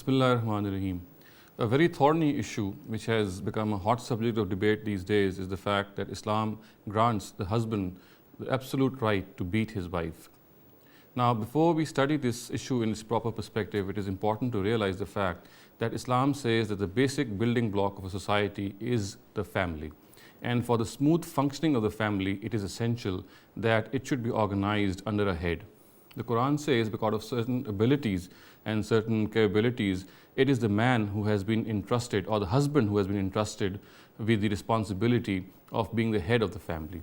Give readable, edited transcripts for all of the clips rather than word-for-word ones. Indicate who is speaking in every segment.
Speaker 1: Bismillahirrahmanirrahim. A very thorny issue which has become a hot subject of debate these days is the fact that Islam grants the husband the absolute right to beat his wife. Now, before we study this issue in its proper perspective, it is important to realize the fact that Islam says that the basic building block of a society is the family. And for the smooth functioning of the family, it is essential that it should be organized under a head. The Quran says because of certain abilities and certain capabilities, it is the man who has been entrusted, or the husband who has been entrusted with the responsibility of being the head of the family.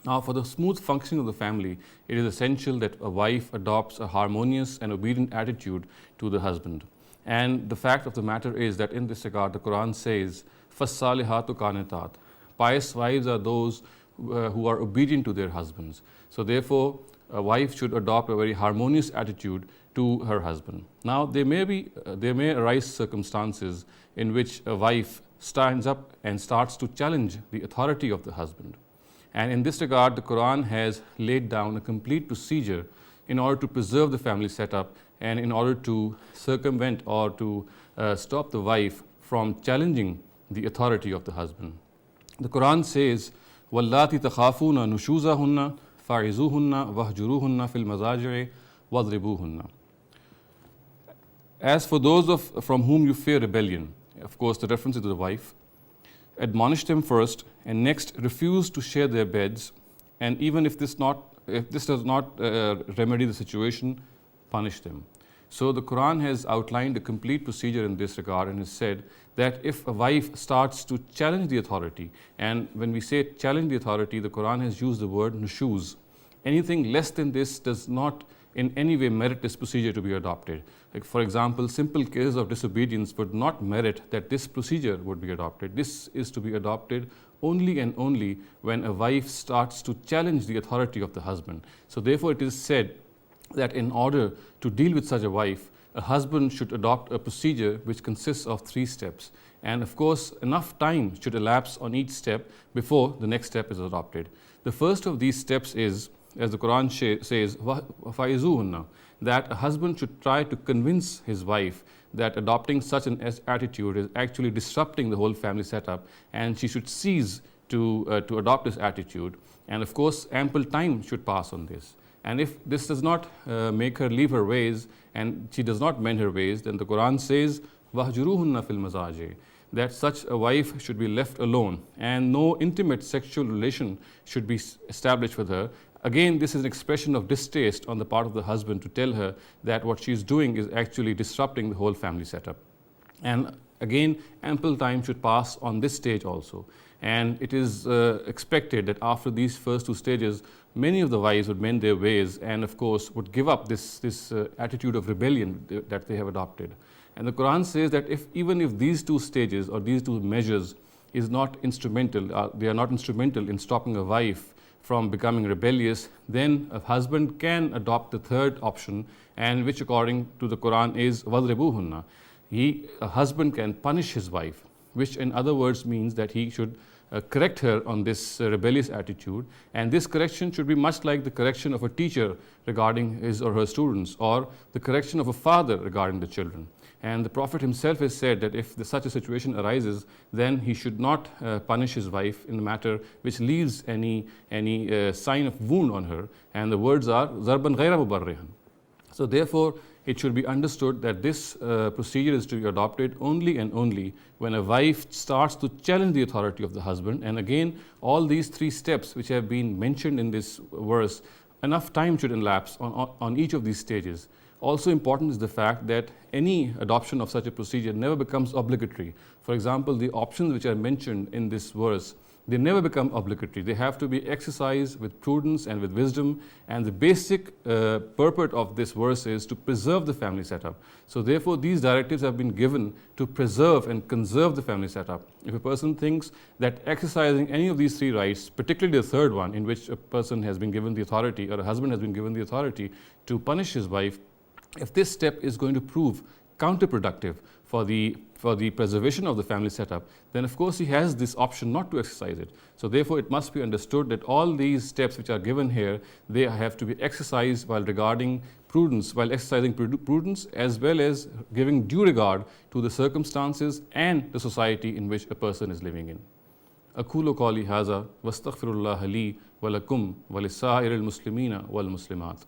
Speaker 1: Now, for the smooth functioning of the family, it is essential that a wife adopts a harmonious and obedient attitude to the husband. And the fact of the matter is that in this regard, the Quran says, فَالصَّالِحَاتُ قَانِتَاتٌ. Pious wives are those who are obedient to their husbands. So therefore, a wife should adopt a very harmonious attitude to her husband. Now, there may arise circumstances in which a wife stands up and starts to challenge the authority of the husband. And in this regard, the Quran has laid down a complete procedure in order to preserve the family setup and in order to circumvent or to stop the wife from challenging the authority of the husband. The Quran says, وَاللَّاتِ تَخَافُونَ نُشُوزَهُنَّ فَعِزُوهُنَّ وَهْجُرُوهُنَّ فِي الْمَضَاجِعِ وَاضْرِبُوهُنَّ. As for those from whom you fear rebellion, of course the reference is to the wife, admonish them first, and next refuse to share their beds, and even if this does not remedy the situation, punish them. So the Quran has outlined a complete procedure in this regard and has said that if a wife starts to challenge the authority, and when we say challenge the authority, the Quran has used the word nushuz. Anything less than this does not in any way merit this procedure to be adopted. Like, for example, simple cases of disobedience would not merit that this procedure would be adopted. This is to be adopted only and only when a wife starts to challenge the authority of the husband. So therefore, it is said that in order to deal with such a wife, a husband should adopt a procedure which consists of 3 steps. And of course, enough time should elapse on each step before the next step is adopted. The first of these steps is, as the Quran says, فَائِزُوهُنَّ, that a husband should try to convince his wife that adopting such an attitude is actually disrupting the whole family setup, and she should cease to adopt this attitude. And of course, ample time should pass on this. And if this does not make her leave her ways and she does not mend her ways, then the Quran says, وَهْجُرُوهُنَّ فِي الْمَضَاجِعِ, that such a wife should be left alone and no intimate sexual relation should be established with her. Again, this is an expression of distaste on the part of the husband to tell her that what she is doing is actually disrupting the whole family setup. And again, ample time should pass on this stage also. And it is expected that after these first 2 stages, many of the wives would mend their ways and of course would give up this attitude of rebellion that they have adopted. And the Quran says that even if these 2 stages or these 2 measures is not instrumental, they are not instrumental in stopping a wife from becoming rebellious, then a husband can adopt the 3rd option, and which according to the Quran is وَاضْرِبُوهُنَّ. A husband can punish his wife, which in other words means that he should correct her on this rebellious attitude, and this correction should be much like the correction of a teacher regarding his or her students, or the correction of a father regarding the children. And the Prophet himself has said that if such a situation arises, then he should not punish his wife in a matter which leaves any sign of wound on her, and the words are ضَرْبًا غَيْرَ مُبَرِّحًا. So therefore, it should be understood that this procedure is to be adopted only and only when a wife starts to challenge the authority of the husband. And again, all these 3 steps which have been mentioned in this verse, enough time should elapse on each of these stages. Also important is the fact that any adoption of such a procedure never becomes obligatory. For example, the options which are mentioned in this verse, they never become obligatory. They have to be exercised with prudence and with wisdom, and the basic purport of this verse is to preserve the family setup. So therefore, these directives have been given to preserve and conserve the family setup. If a person thinks that exercising any of these 3 rights, particularly the 3rd one, in which a person has been given the authority, or a husband has been given the authority to punish his wife, if this step is going to prove counterproductive for the for the preservation of the family setup, then of course he has this option not to exercise it. So therefore it must be understood that all these steps which are given here, they have to be exercised while regarding prudence, while exercising prudence, as well as giving due regard to the circumstances and the society in which a person is living in. أقول قولي هذا واستغفر الله لي ولكم ولسائر المسلمين والمسلمات.